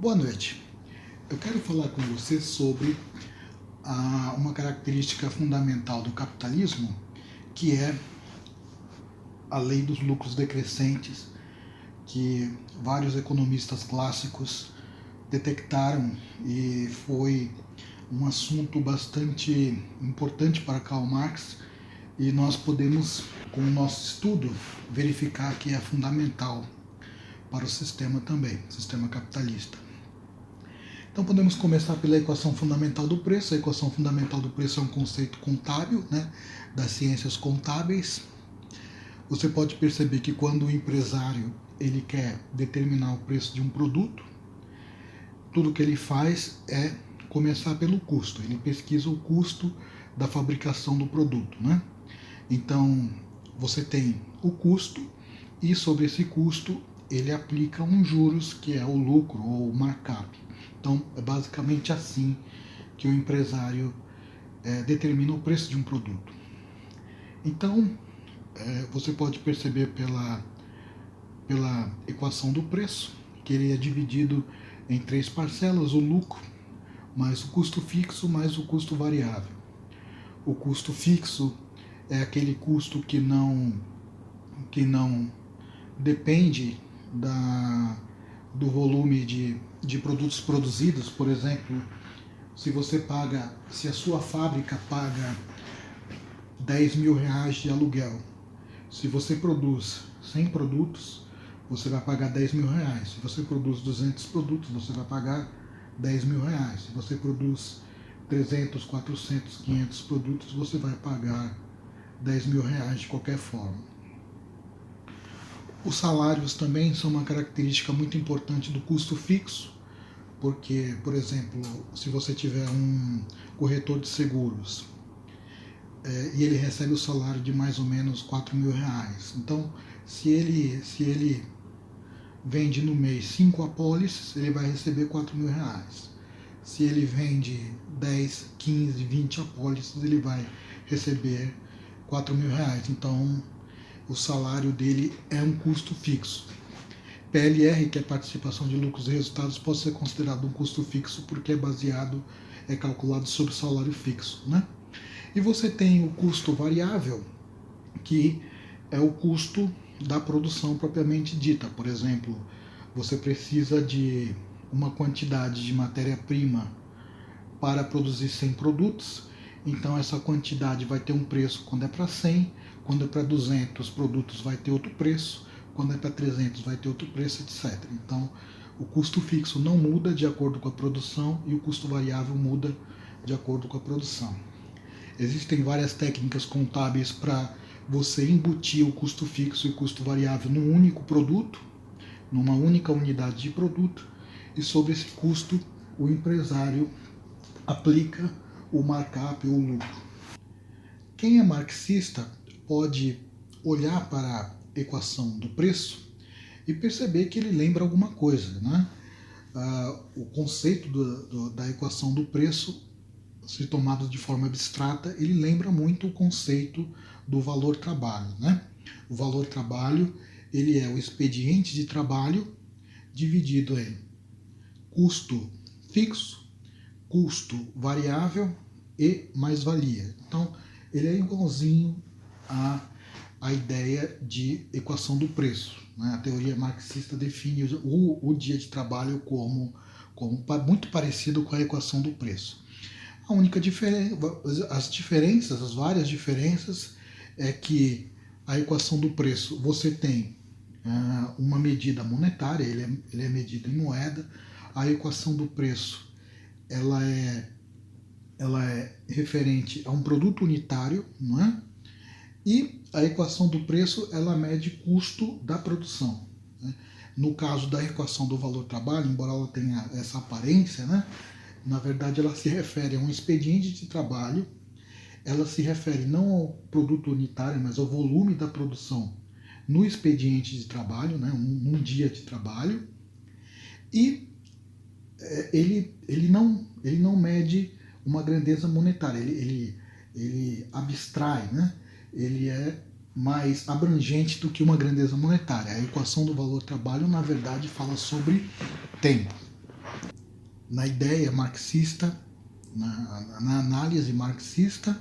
Boa noite. Eu quero falar com você sobre uma característica fundamental do capitalismo, que é a lei dos lucros decrescentes, que vários economistas clássicos detectaram e foi um assunto bastante importante para Karl Marx, e nós podemos, com o nosso estudo, verificar que é fundamental para o sistema também, sistema capitalista. Então podemos começar pela equação fundamental do preço. A equação fundamental do preço é um conceito contábil, das ciências contábeis. Você pode perceber que quando o empresário ele quer determinar o preço de um produto, tudo que ele faz é começar pelo custo. Ele pesquisa o custo da fabricação do produto, Então você tem o custo e sobre esse custo ele aplica um juros que é o lucro ou o markup. Então, é basicamente assim que o empresário determina o preço de um produto. Então, você pode perceber pela equação do preço que ele é dividido em três parcelas: o lucro, mais o custo fixo, mais o custo variável. O custo fixo é aquele custo que não depende do volume de produtos produzidos. Por exemplo, se a sua fábrica paga 10 mil reais de aluguel, se você produz 100 produtos, você vai pagar 10 mil reais. Se você produz 200 produtos, você vai pagar 10 mil reais. Se você produz 300, 400, 500 produtos, você vai pagar 10 mil reais de qualquer forma. Os salários também são uma característica muito importante do custo fixo, porque, por exemplo, se você tiver um corretor de seguros e ele recebe o salário de mais ou menos 4 mil reais, então se ele vende no mês 5 apólices, ele vai receber 4 mil reais. Se ele vende 10, 15, 20 apólices, ele vai receber 4 mil reais. Então, o salário dele é um custo fixo. PLR, que é participação de lucros e resultados, pode ser considerado um custo fixo porque é calculado sobre salário fixo, E você tem o custo variável, que é o custo da produção propriamente dita. Por exemplo, você precisa de uma quantidade de matéria-prima para produzir 100 produtos, então essa quantidade vai ter um preço quando é para 100, quando é para 200 produtos vai ter outro preço, quando é para 300 vai ter outro preço, etc. Então, o custo fixo não muda de acordo com a produção e o custo variável muda de acordo com a produção. Existem várias técnicas contábeis para você embutir o custo fixo e o custo variável num único produto, numa única unidade de produto, e sobre esse custo o empresário aplica o markup ou o lucro. Quem é marxista pode olhar para a equação do preço e perceber que ele lembra alguma coisa, o conceito da equação do preço, se tomado de forma abstrata, ele lembra muito o conceito do valor-trabalho, O valor-trabalho, ele é o expediente de trabalho dividido em custo fixo, custo variável e mais-valia. Então, ele é igualzinho à ideia de equação do preço. A teoria marxista define o dia de trabalho como muito parecido com a equação do preço. A única diferença, as várias diferenças, é que a equação do preço você tem uma medida monetária, ele é medido em moeda. A equação do preço ela é referente a um produto unitário, E a equação do preço ela mede custo da produção. No caso da equação do valor-trabalho, embora ela tenha essa aparência, na verdade ela se refere a um expediente de trabalho, ela se refere não ao produto unitário, mas ao volume da produção no expediente de trabalho, num dia de trabalho, e ele não mede uma grandeza monetária, ele abstrai, ele é mais abrangente do que uma grandeza monetária. A equação do valor-trabalho, na verdade, fala sobre tempo. na ideia marxista, na análise marxista,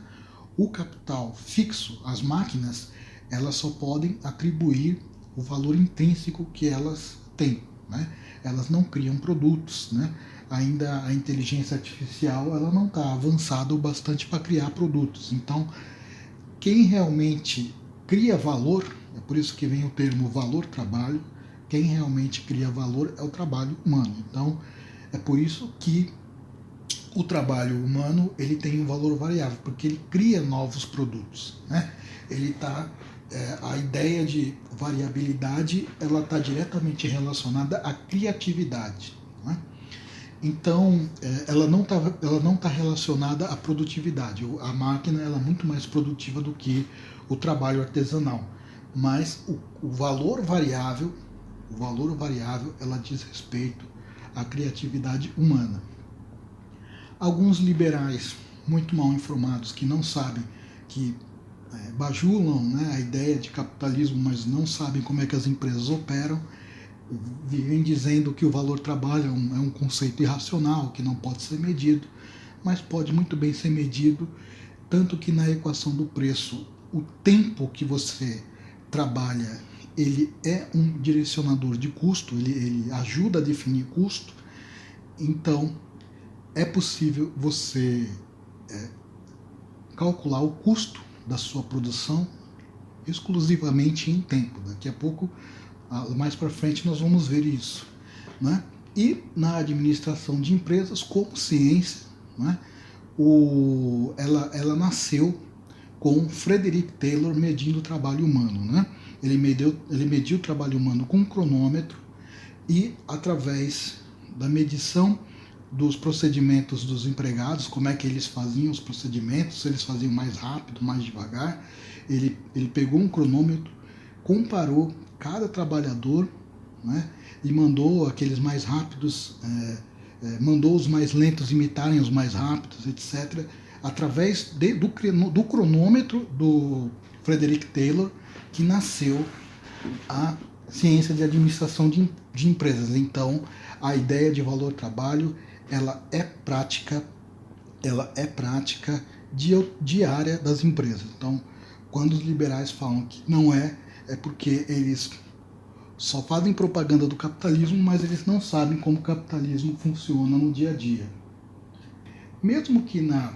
o capital fixo, as máquinas, elas só podem atribuir o valor intrínseco que elas têm, né? Elas não criam produtos, né? Ainda a inteligência artificial ela não está avançada o bastante para criar produtos. Então, quem realmente cria valor, é por isso que vem o termo valor-trabalho, quem realmente cria valor é o trabalho humano. Então, é por isso que o trabalho humano ele tem um valor variável, porque ele cria novos produtos, né? Ele está a ideia de variabilidade ela está diretamente relacionada à criatividade, né? Então ela não tá relacionada à produtividade. A máquina ela é muito mais produtiva do que o trabalho artesanal, mas o valor variável ela diz respeito à criatividade humana. Alguns liberais muito mal informados que não sabem, que bajulam, né, a ideia de capitalismo, mas não sabem como é que as empresas operam, vivem dizendo que o valor trabalho é um conceito irracional, que não pode ser medido, mas pode muito bem ser medido, tanto que na equação do preço, o tempo que você trabalha, ele é um direcionador de custo, ele ajuda a definir custo, então é possível você calcular o custo da sua produção exclusivamente em tempo. Daqui a pouco, mais para frente, nós vamos ver isso, né? E na administração de empresas, como ciência, né, ela nasceu com Frederick Taylor medindo o trabalho humano, né? Ele mediu o trabalho humano com um cronômetro e através da medição dos procedimentos dos empregados, como é que eles faziam os procedimentos, se eles faziam mais rápido, mais devagar. Ele pegou um cronômetro, comparou cada trabalhador, né, e mandou aqueles mais rápidos, mandou os mais lentos imitarem os mais rápidos, etc., através do cronômetro do Frederick Taylor, que nasceu a ciência de administração de empresas. Então, a ideia de valor-trabalho ela é prática diária das empresas. Então, quando os liberais falam que não é porque eles só fazem propaganda do capitalismo, mas eles não sabem como o capitalismo funciona no dia a dia. Mesmo que na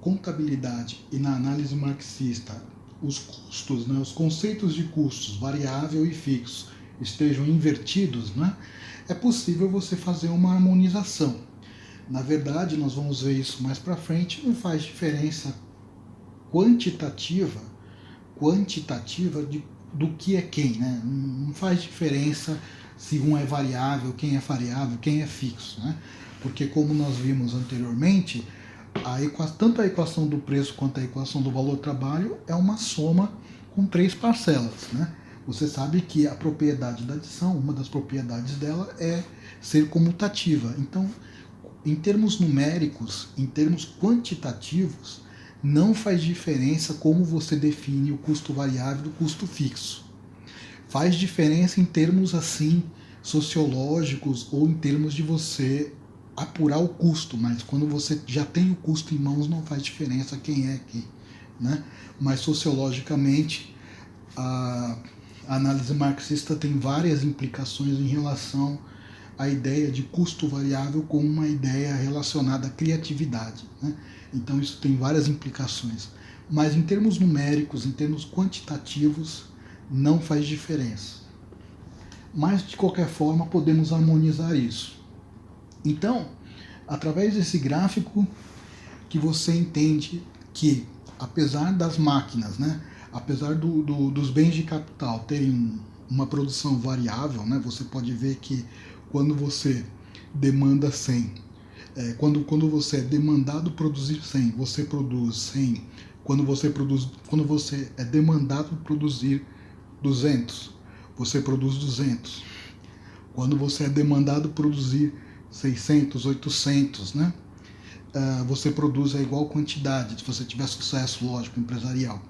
contabilidade e na análise marxista os custos, né, os conceitos de custos, variável e fixo, estejam invertidos, né, é possível você fazer uma harmonização. Na verdade, nós vamos ver isso mais para frente, não faz diferença quantitativa do que é quem, né? Não faz diferença se um é variável, quem é fixo, né? Porque como nós vimos anteriormente, tanto a equação do preço quanto a equação do valor-trabalho é uma soma com 3 parcelas, né? Você sabe que a propriedade da adição, uma das propriedades dela é ser comutativa. Então, em termos numéricos, em termos quantitativos, não faz diferença como você define o custo variável do custo fixo. Faz diferença em termos assim sociológicos ou em termos de você apurar o custo, mas quando você já tem o custo em mãos não faz diferença quem é quem, né? Mas sociologicamente a análise marxista tem várias implicações em relação à ideia de custo variável como uma ideia relacionada à criatividade, né? Então isso tem várias implicações, mas em termos numéricos, em termos quantitativos, não faz diferença. Mas de qualquer forma podemos harmonizar isso. Então, através desse gráfico que você entende que, apesar das máquinas, né, apesar dos bens de capital terem uma produção variável, né, você pode ver que quando você demanda 100, quando você é demandado produzir 100, você produz 100. Quando você é demandado produzir 200, você produz 200. Quando você é demandado produzir 600, 800, né? Você produz a igual quantidade, se você tiver sucesso, lógico, empresarial.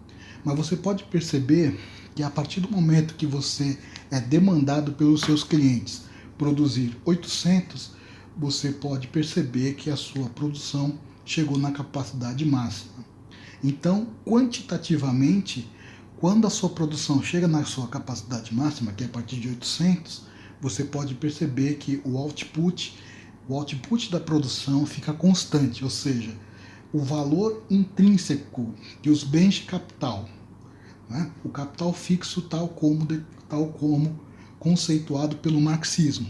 Mas você pode perceber que a partir do momento que você é demandado pelos seus clientes produzir 800, você pode perceber que a sua produção chegou na capacidade máxima. Então, quantitativamente, quando a sua produção chega na sua capacidade máxima, que é a partir de 800, você pode perceber que o output da produção fica constante, ou seja, o valor intrínseco de os bens de capital, né? O capital fixo tal como conceituado pelo marxismo.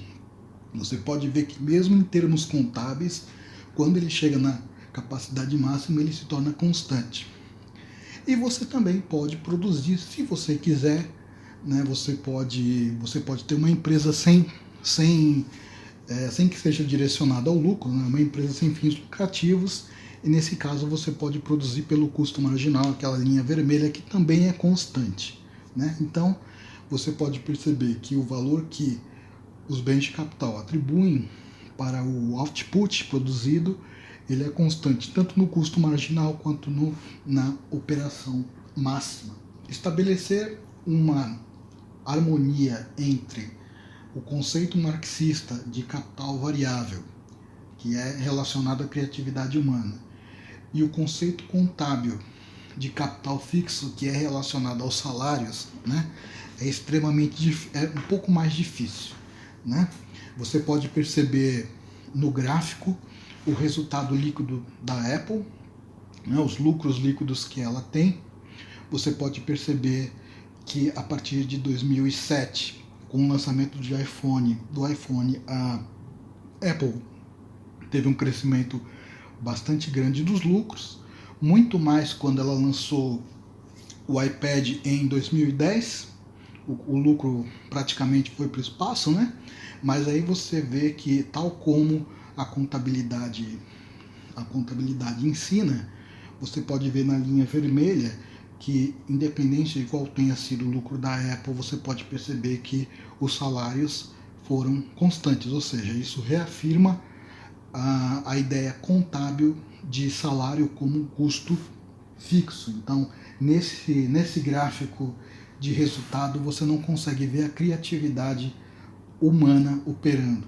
Você pode ver que mesmo em termos contábeis, quando ele chega na capacidade máxima, ele se torna constante. E você também pode produzir, se você quiser, né? Você pode ter uma empresa sem que seja direcionada ao lucro, né? Uma empresa sem fins lucrativos, e nesse caso você pode produzir pelo custo marginal, aquela linha vermelha que também é constante, né? Então você pode perceber que o valor que os bens de capital atribuem para o output produzido, ele é constante, tanto no custo marginal quanto na operação máxima. Estabelecer uma harmonia entre o conceito marxista de capital variável, que é relacionado à criatividade humana, e o conceito contábil de capital fixo, que é relacionado aos salários, né, é um pouco mais difícil, né? Você pode perceber no gráfico o resultado líquido da Apple, né, os lucros líquidos que ela tem. Você pode perceber que a partir de 2007, com o lançamento do iPhone, a Apple teve um crescimento bastante grande dos lucros, muito mais quando ela lançou o iPad em 2010, o lucro praticamente foi para o espaço, né? Mas aí você vê que, tal como a contabilidade ensina, você pode ver na linha vermelha que, independente de qual tenha sido o lucro da Apple, você pode perceber que os salários foram constantes, ou seja, isso reafirma a ideia contábil de salário como um custo fixo. Então, nesse gráfico de resultado, você não consegue ver a criatividade humana operando.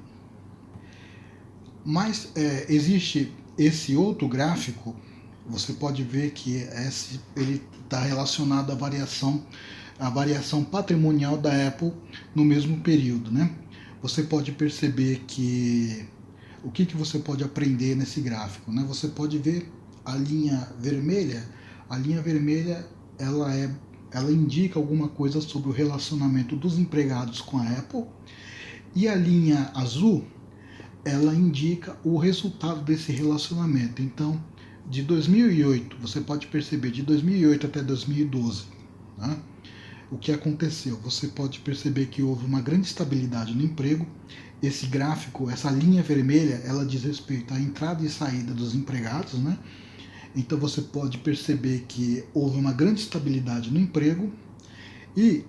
Mas existe esse outro gráfico, você pode ver que ele está relacionado à variação patrimonial da Apple no mesmo período, né? Você pode perceber que o que você pode aprender nesse gráfico, né? Você pode ver a linha vermelha. A linha vermelha ela indica alguma coisa sobre o relacionamento dos empregados com a Apple, e a linha azul ela indica o resultado desse relacionamento. Então, de 2008, você pode perceber, de 2008 até 2012, né, o que aconteceu? Você pode perceber que houve uma grande estabilidade no emprego. Esse gráfico, essa linha vermelha, ela diz respeito à entrada e saída dos empregados, né? Então você pode perceber que houve uma grande estabilidade no emprego, e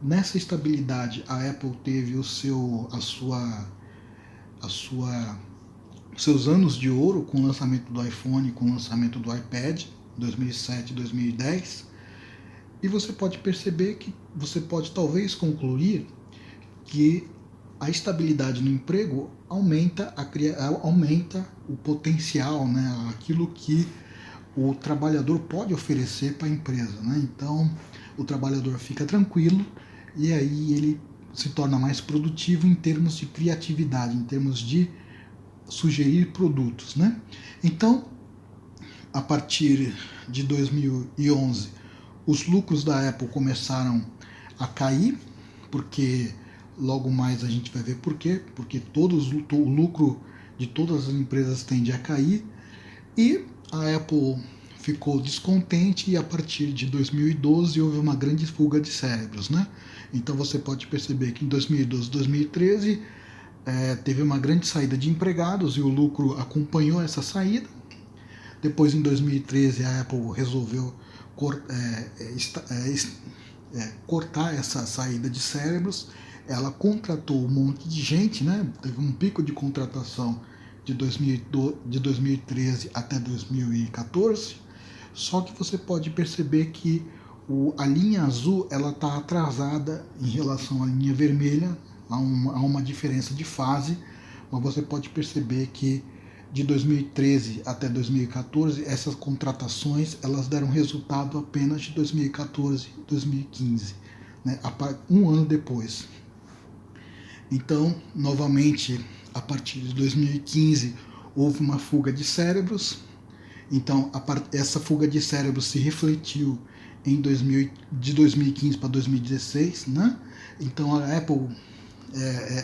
nessa estabilidade a Apple teve os seus anos de ouro com o lançamento do iPhone, com o lançamento do iPad, 2007 e 2010, e você pode perceber que você pode talvez concluir que a estabilidade no emprego aumenta o potencial, né, aquilo que o trabalhador pode oferecer para a empresa, né? Então o trabalhador fica tranquilo e aí ele se torna mais produtivo em termos de criatividade, em termos de sugerir produtos, né? Então, a partir de 2011, os lucros da Apple começaram a cair, porque logo mais a gente vai ver por quê, porque o lucro de todas as empresas tende a cair, e a Apple ficou descontente, e a partir de 2012 houve uma grande fuga de cérebros, né? Então você pode perceber que em 2012 e 2013 teve uma grande saída de empregados e o lucro acompanhou essa saída. Depois, em 2013, a Apple resolveu cortar essa saída de cérebros. Ela contratou um monte de gente, né? Teve um pico de contratação de 2013 até 2014. Só que você pode perceber que a linha azul ela está atrasada em relação à linha vermelha, há uma diferença de fase, mas você pode perceber que de 2013 até 2014, essas contratações elas deram resultado apenas de 2014 e 2015, né? Um ano depois. Então, novamente, a partir de 2015, houve uma fuga de cérebros. Então, essa fuga de cérebros se refletiu de 2015 para 2016, né? Então, a Apple,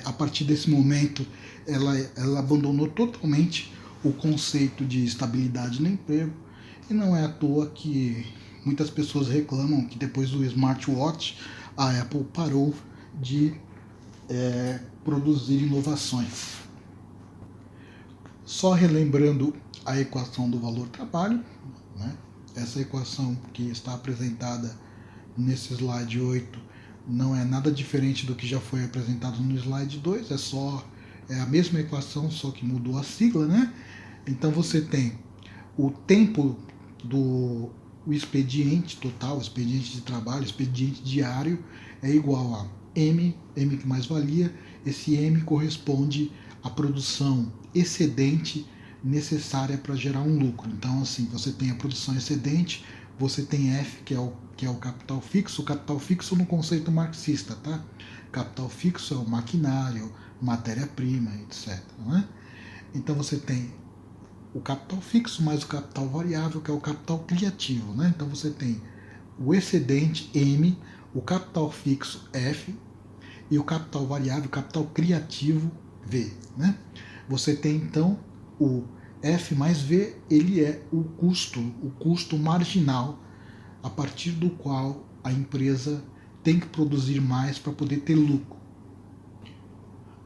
a partir desse momento, ela abandonou totalmente o conceito de estabilidade no emprego. E não é à toa que muitas pessoas reclamam que depois do smartwatch, a Apple parou de produzir inovações. Só relembrando a equação do valor-trabalho, né? Essa equação que está apresentada nesse slide 8 não é nada diferente do que já foi apresentado no slide 2, é a mesma equação, só que mudou a sigla, né? Então você tem o tempo do expediente total, expediente de trabalho, expediente diário é igual a M que mais valia. Esse M corresponde à produção excedente necessária para gerar um lucro. Então, assim, você tem a produção excedente, você tem F, que é o capital fixo. O capital fixo no conceito marxista, tá? Capital fixo é o maquinário, matéria-prima, etc. Né? Então, você tem o capital fixo mais o capital variável, que é o capital criativo. Né? Então, você tem o excedente, M, o capital fixo, F, e o capital variável, o capital criativo, V. Né? Você tem, então, o F mais V, ele é o custo marginal a partir do qual a empresa tem que produzir mais para poder ter lucro.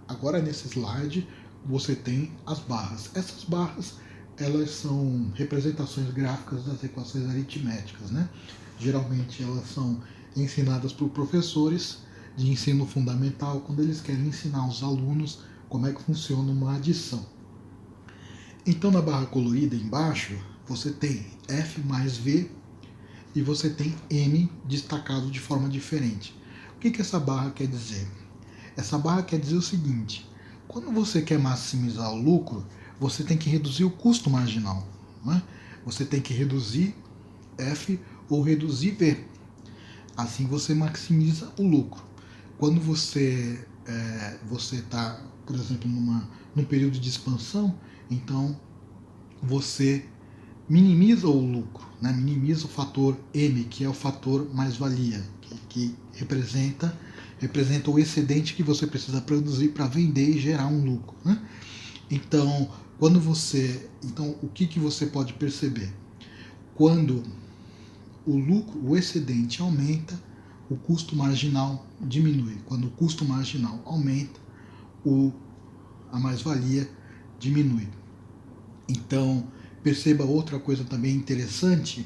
Agora, nesse slide, você tem as barras. Essas barras, elas são representações gráficas das equações aritméticas, né? Geralmente, elas são ensinadas por professores de ensino fundamental quando eles querem ensinar aos alunos como é que funciona uma adição. Então, na barra colorida embaixo, você tem F mais V e você tem M destacado de forma diferente. O que essa barra quer dizer? Essa barra quer dizer o seguinte: quando você quer maximizar o lucro, você tem que reduzir o custo marginal. Né? Você tem que reduzir F ou reduzir V. Assim você maximiza o lucro. Quando você está, por exemplo, num período de expansão, então você minimiza o lucro, né? Minimiza o fator M, que é o fator mais-valia, que representa o excedente que você precisa produzir para vender e gerar um lucro. Né? Então, o que você pode perceber? Quando o excedente aumenta, o custo marginal diminui. Quando o custo marginal aumenta, a mais-valia diminui. Então, perceba outra coisa também interessante,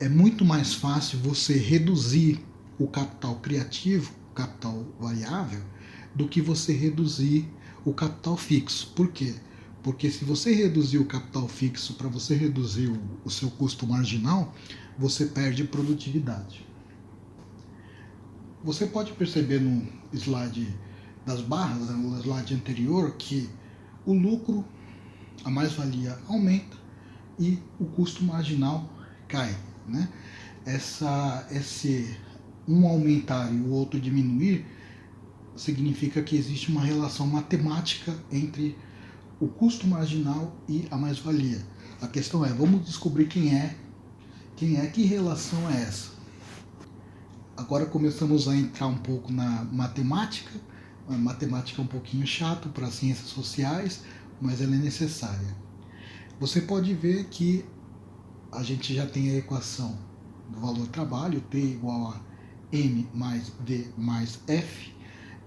é muito mais fácil você reduzir o capital criativo, o capital variável, do que você reduzir o capital fixo. Por quê? Porque se você reduzir o capital fixo para você reduzir o seu custo marginal, você perde produtividade. Você pode perceber no slide das barras, no slide anterior, que o lucro, a mais-valia aumenta e o custo marginal cai. Né? Esse um aumentar e o outro diminuir significa que existe uma relação matemática entre o custo marginal e a mais-valia. A questão é, vamos descobrir que relação é essa. Agora começamos a entrar um pouco na matemática. A matemática é um pouquinho chato para as ciências sociais, mas ela é necessária. Você pode ver que a gente já tem a equação do valor-trabalho, T igual a M mais V mais F.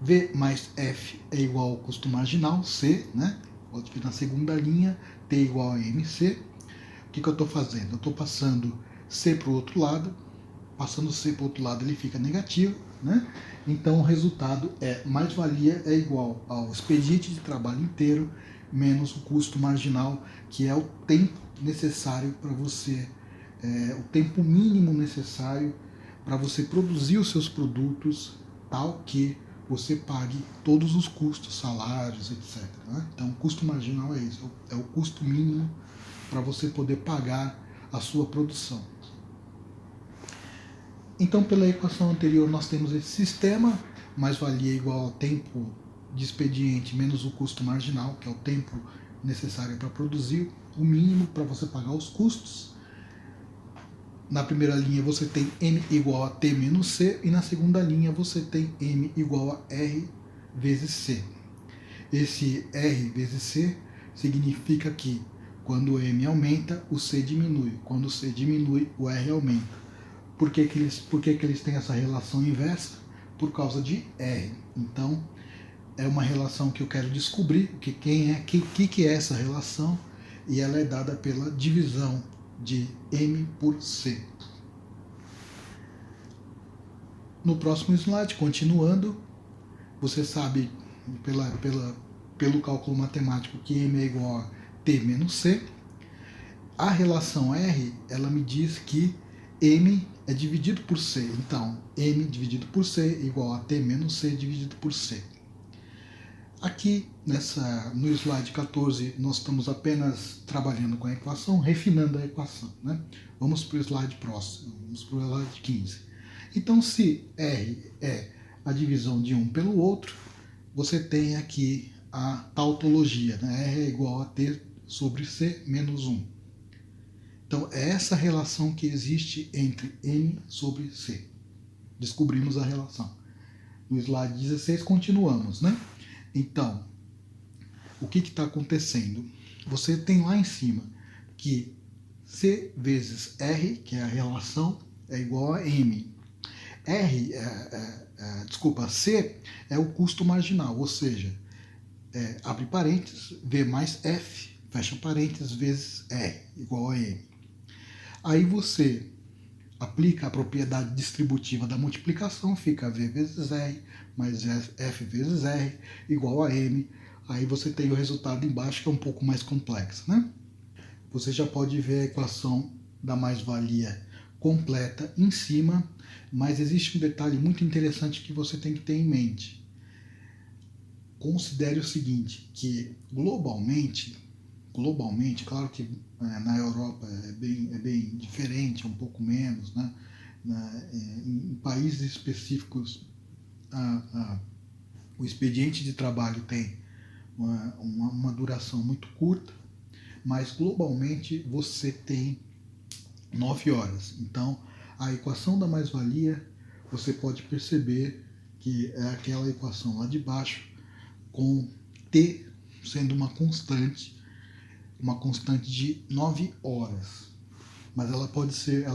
V mais F é igual ao custo marginal, C, né? Pode vir na segunda linha, T igual a MC. O que eu estou fazendo? Eu estou passando C para o outro lado. Passando C para o outro lado, ele fica negativo, né? Então, o resultado é mais-valia é igual ao expediente de trabalho inteiro menos o custo marginal, que é o tempo necessário para você, o tempo mínimo necessário para você produzir os seus produtos, tal que você pague todos os custos, salários, etc. Né? Então, o custo marginal é isso, é o custo mínimo para você poder pagar a sua produção. Então, pela equação anterior, nós temos esse sistema, mais-valia igual ao tempo de expediente menos o custo marginal, que é o tempo necessário para produzir, o mínimo para você pagar os custos. Na primeira linha você tem M igual a T menos C, e na segunda linha você tem M igual a R vezes C. Esse R vezes C significa que quando o M aumenta, o C diminui. Quando o C diminui, o R aumenta. Por que eles têm essa relação inversa? Por causa de R. Então, é uma relação que eu quero descobrir o que é essa relação, e ela é dada pela divisão de M por C. No próximo slide, continuando, você sabe pelo cálculo matemático que M é igual a T menos C. A relação R, ela me diz que M é dividido por C. Então, M dividido por C é igual a T menos C dividido por C. Aqui, no slide 14, nós estamos apenas trabalhando com a equação, refinando a equação. Né? Vamos para o slide próximo, vamos para o slide 15. Então, se R é a divisão de um pelo outro, você tem aqui a tautologia. Né? R é igual a T sobre C menos 1. Então, é essa relação que existe entre M sobre C. Descobrimos a relação. No slide 16, continuamos, né? Então, o que está acontecendo? Você tem lá em cima que C vezes R, que é a relação, é igual a M. C é o custo marginal, ou seja, abre parênteses, V mais F, fecha parênteses, vezes R, igual a M. Aí você aplica a propriedade distributiva da multiplicação, fica V vezes R mais F vezes R igual a M. Aí você tem o resultado embaixo, que é um pouco mais complexo, né? Você já pode ver a equação da mais-valia completa em cima, mas existe um detalhe muito interessante que você tem que ter em mente. Considere o seguinte, que globalmente, claro que na Europa é bem diferente, um pouco menos, né? Em países específicos, o expediente de trabalho tem uma duração muito curta, mas globalmente você tem 9 horas. Então, a equação da mais-valia, você pode perceber que é aquela equação lá de baixo, com T sendo uma constante de 9 horas. Mas ela pode ser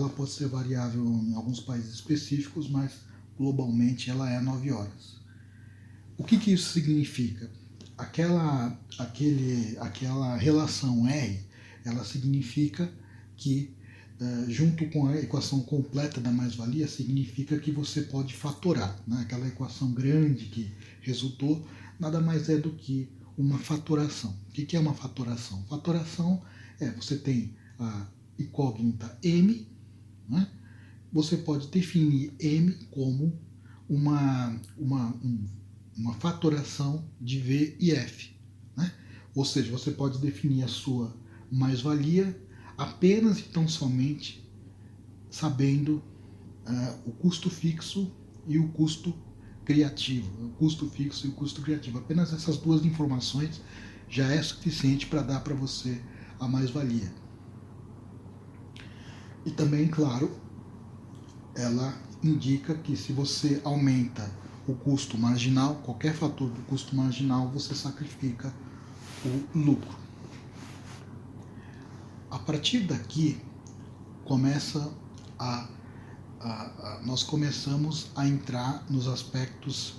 variável em alguns países específicos, mas globalmente ela é 9 horas. O que isso significa? Aquela relação R, ela significa que, junto com a equação completa da mais-valia, significa que você pode fatorar. Né? Aquela equação grande que resultou nada mais é do que uma fatoração. O que é uma fatoração? Fatoração você tem a incógnita M, né? Você pode definir M como uma fatoração de V e F. Né? Ou seja, você pode definir a sua mais-valia apenas e tão somente sabendo o custo fixo e o custo criativo. O custo fixo e o custo criativo. Apenas essas duas informações já é suficiente para dar para você a mais-valia. E também, claro, ela indica que se você aumenta o custo marginal, qualquer fator do custo marginal, você sacrifica o lucro. A partir daqui, nós começamos a entrar nos aspectos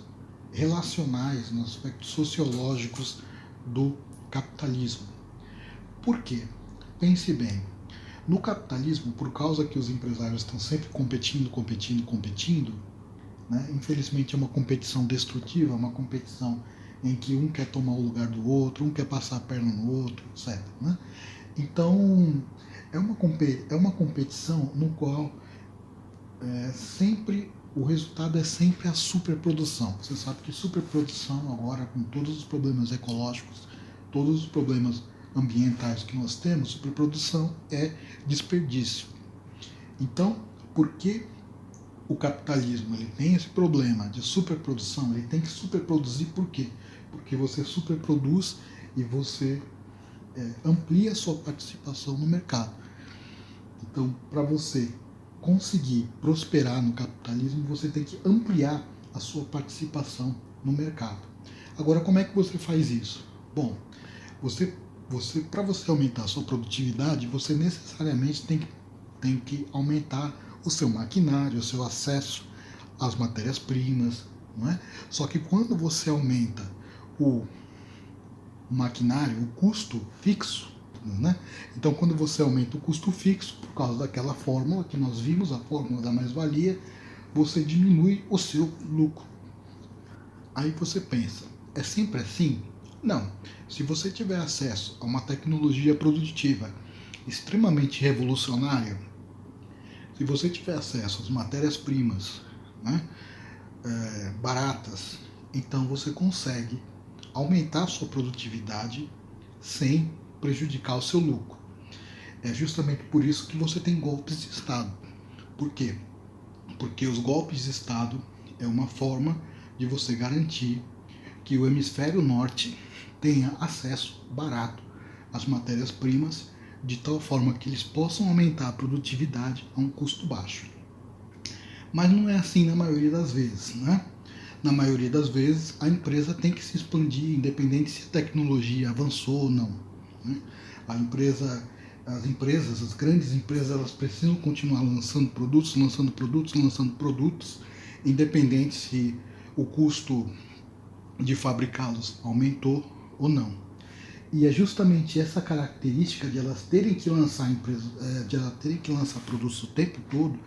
relacionais, nos aspectos sociológicos do capitalismo. Por quê? Pense bem. No capitalismo, por causa que os empresários estão sempre competindo, né? Infelizmente é uma competição destrutiva, uma competição em que um quer tomar o lugar do outro, um quer passar a perna no outro, etc. Né? Então, é uma competição no qual sempre o resultado é sempre a superprodução. Você sabe que superprodução agora, com todos os problemas ecológicos, todos os problemas ambientais que nós temos, superprodução é desperdício. Então, por que o capitalismo ele tem esse problema de superprodução? Ele tem que superproduzir por quê? Porque você superproduz e você amplia a sua participação no mercado. Então, para você conseguir prosperar no capitalismo, você tem que ampliar a sua participação no mercado. Agora, como é que você faz isso? Bom, para você aumentar a sua produtividade, você necessariamente tem que aumentar o seu maquinário, o seu acesso às matérias-primas, não é? Só que quando você aumenta o maquinário, o custo fixo, né? Então, quando você aumenta o custo fixo, por causa daquela fórmula que nós vimos, a fórmula da mais-valia, você diminui o seu lucro. Aí você pensa, é sempre assim? Não. Se você tiver acesso a uma tecnologia produtiva extremamente revolucionária, se você tiver acesso às matérias-primas, né, baratas, então você consegue aumentar a sua produtividade sem prejudicar o seu lucro. É justamente por isso que você tem golpes de Estado. Por quê? Porque os golpes de Estado é uma forma de você garantir que o hemisfério norte tenha acesso barato às matérias-primas, de tal forma que eles possam aumentar a produtividade a um custo baixo. Mas não é assim na maioria das vezes, né? Na maioria das vezes, a empresa tem que se expandir, independente se a tecnologia avançou ou não, né? As grandes empresas, elas precisam continuar lançando produtos, independente se o custo de fabricá-los aumentou ou não. E é justamente essa característica de elas terem que lançar produtos o tempo todo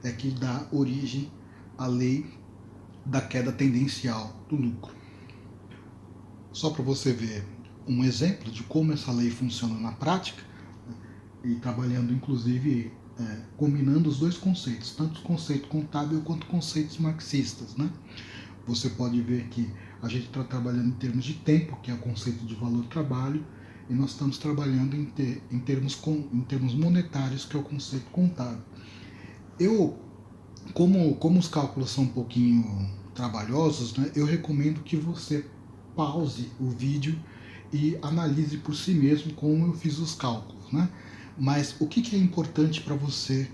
é que dá origem à lei da queda tendencial do lucro. Só para você ver um exemplo de como essa lei funciona na prática, e trabalhando inclusive combinando os dois conceitos, tanto o conceito contábil quanto conceitos marxistas, né? Você pode ver que a gente está trabalhando em termos de tempo, que é o conceito de valor-trabalho, e nós estamos trabalhando em termos monetários, que é o conceito contábil. Como os cálculos são um pouquinho trabalhosos, né, eu recomendo que você pause o vídeo e analise por si mesmo como eu fiz os cálculos, né? Mas o que é importante para você,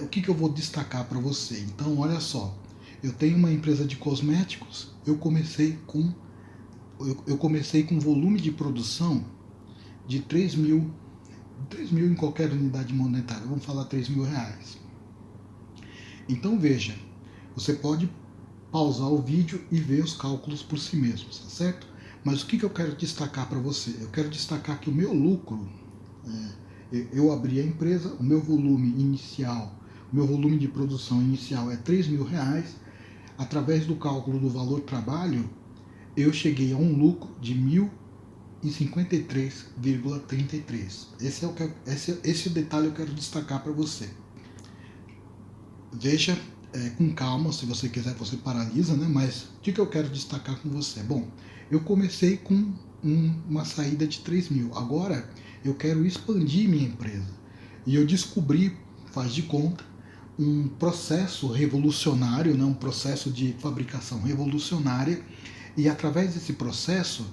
o que eu vou destacar para você? Então, olha só, eu tenho uma empresa de cosméticos, eu comecei com volume de produção de 3 mil em qualquer unidade monetária, vamos falar R$3.000. Então veja, você pode pausar o vídeo e ver os cálculos por si mesmo, tá certo? Mas o que eu quero destacar para você? Eu quero destacar que o meu lucro, eu abri a empresa, o meu volume de produção inicial é R$3.000, através do cálculo do valor-trabalho, eu cheguei a um lucro de 1.053,33. Esse detalhe eu quero destacar para você. Veja com calma, se você quiser você paralisa, né? Mas o que eu quero destacar com você? Bom, eu comecei com uma saída de 3.000, agora eu quero expandir minha empresa. E eu descobri, faz de conta, um processo revolucionário, né? Um processo de fabricação revolucionária, e através desse processo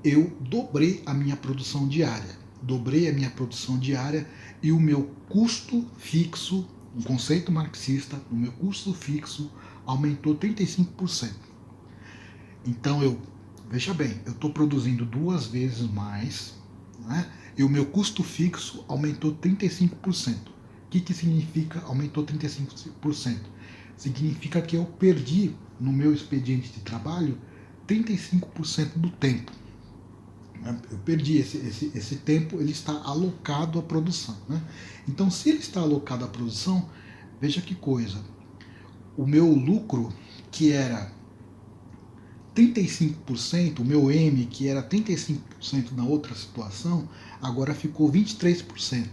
eu dobrei a minha produção diária. E o meu custo fixo, o conceito marxista, o meu custo fixo aumentou 35%. Então veja bem, eu estou produzindo 2 vezes mais, né? E o meu custo fixo aumentou 35%. O que significa aumentou 35%? Significa que eu perdi no meu expediente de trabalho 35% do tempo. Eu perdi esse tempo, ele está alocado à produção, né? Então, se ele está alocado à produção, veja que coisa. O meu lucro, que era 35%, o meu M, que era 35% na outra situação, agora ficou 23%.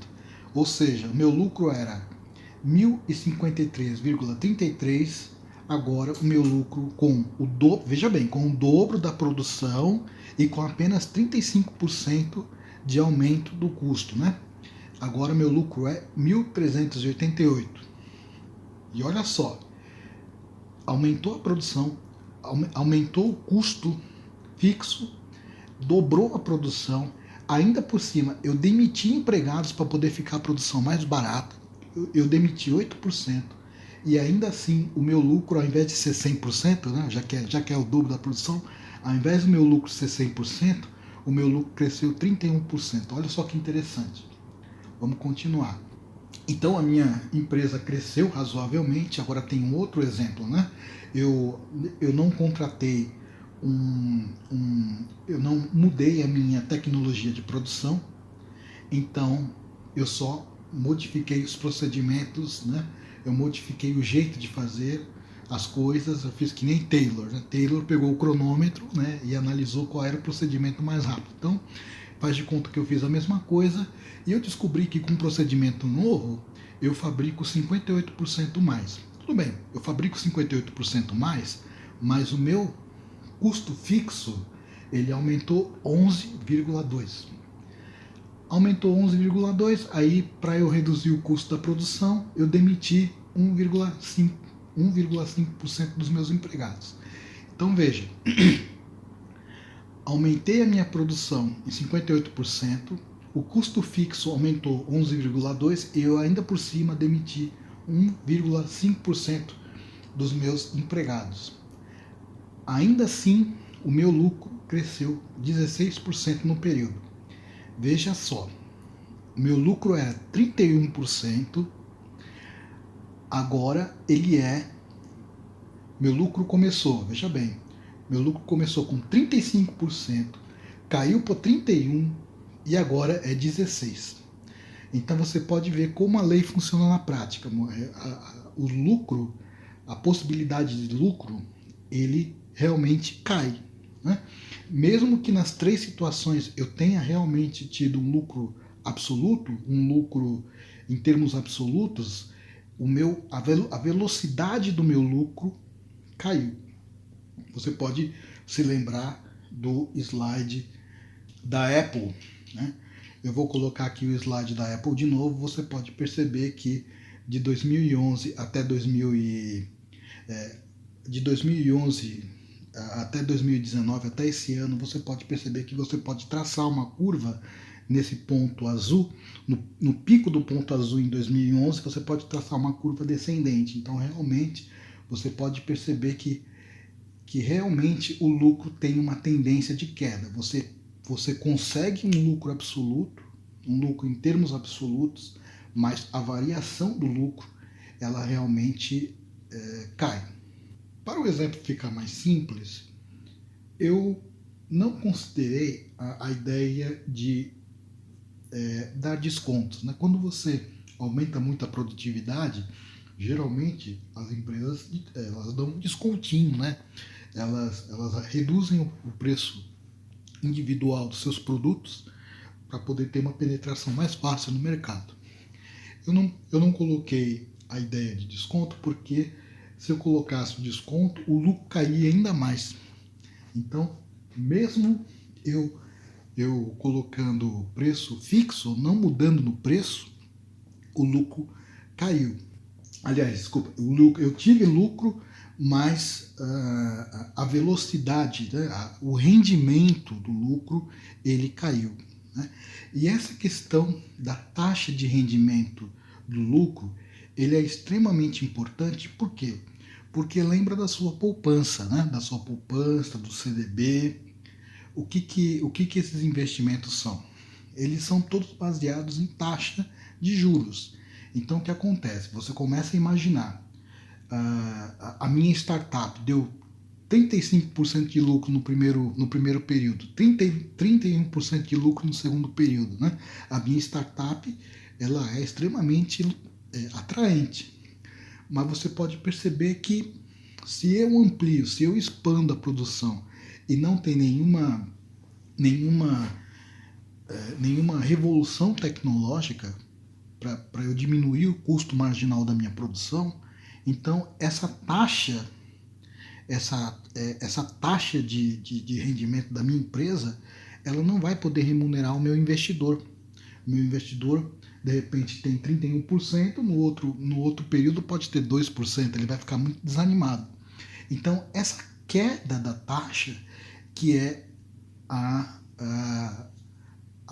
Ou seja, o meu lucro era 1.053,33, agora o meu lucro com o dobro, veja bem, com o dobro da produção e com apenas 35% de aumento do custo, né? Agora meu lucro é 1.388. E olha só, aumentou a produção, aumentou o custo fixo, dobrou a produção, ainda por cima eu demiti empregados para poder ficar a produção mais barata, eu demiti 8%, e ainda assim o meu lucro, ao invés de ser 100%, né, já que é o dobro da produção, ao invés do meu lucro ser 100%, o meu lucro cresceu 31%. Olha só que interessante. Vamos continuar. Então a minha empresa cresceu razoavelmente. Agora tem um outro exemplo, né? Eu não contratei eu não mudei a minha tecnologia de produção, então eu só modifiquei os procedimentos, né? Eu modifiquei o jeito de fazer as coisas. Eu fiz que nem Taylor, né? Taylor pegou o cronômetro, né, e analisou qual era o procedimento mais rápido. Então faz de conta que eu fiz a mesma coisa e eu descobri que com um procedimento novo eu fabrico 58% mais. Tudo bem, eu fabrico 58% mais, mas o meu custo fixo ele aumentou 11,2. Aumentou 11,2, aí para eu reduzir o custo da produção, eu demiti 1,5% dos meus empregados. Então veja, aumentei a minha produção em 58%, o custo fixo aumentou 11,2% e eu ainda por cima demiti 1,5% dos meus empregados. Ainda assim, o meu lucro cresceu 16% no período. Veja só, o meu lucro era 31%, agora ele é... Meu lucro começou, veja bem, meu lucro começou com 35%, caiu para 31% e agora é 16%. Então você pode ver como a lei funciona na prática. O lucro, a possibilidade de lucro, ele realmente cai, né? Mesmo que nas três situações eu tenha realmente tido um lucro absoluto, um lucro em termos absolutos, a velocidade do meu lucro caiu. Você pode se lembrar do slide da Apple, né? Eu vou colocar aqui o slide da Apple de novo. Você pode perceber que de 2011 até 2011 até 2019, até esse ano, você pode perceber que você pode traçar uma curva nesse ponto azul, no pico do ponto azul em 2011, você pode traçar uma curva descendente. Então, realmente, você pode perceber que realmente o lucro tem uma tendência de queda. Você consegue um lucro absoluto, um lucro em termos absolutos, mas a variação do lucro, ela realmente cai. Para o exemplo ficar mais simples, eu não considerei a ideia de dar descontos, né? Quando você aumenta muito a produtividade, geralmente as empresas elas dão um descontinho, né? Elas reduzem o preço individual dos seus produtos para poder ter uma penetração mais fácil no mercado. Eu não coloquei a ideia de desconto porque se eu colocasse o desconto, o lucro cairia ainda mais. Então, mesmo eu colocando preço fixo, não mudando no preço, o lucro caiu. Aliás, desculpa, eu tive lucro, mas a velocidade, né, o rendimento do lucro, ele caiu, né? E essa questão da taxa de rendimento do lucro, ele é extremamente importante. Por quê? Porque lembra da sua poupança, né? Da sua poupança, do CDB. O que esses investimentos são? Eles são todos baseados em taxa de juros. Então, o que acontece? Você começa a imaginar, a minha startup deu 35% de lucro no primeiro período, 31% de lucro no segundo período, né? A minha startup, ela é extremamente atraente. Mas você pode perceber que se eu amplio, se eu expando a produção e não tem nenhuma revolução tecnológica para eu diminuir o custo marginal da minha produção, Então, essa taxa de rendimento da minha empresa, ela não vai poder remunerar o meu investidor. O meu investidor, de repente, tem 31%, no outro período pode ter 2%, ele vai ficar muito desanimado. Então, essa queda da taxa, que é a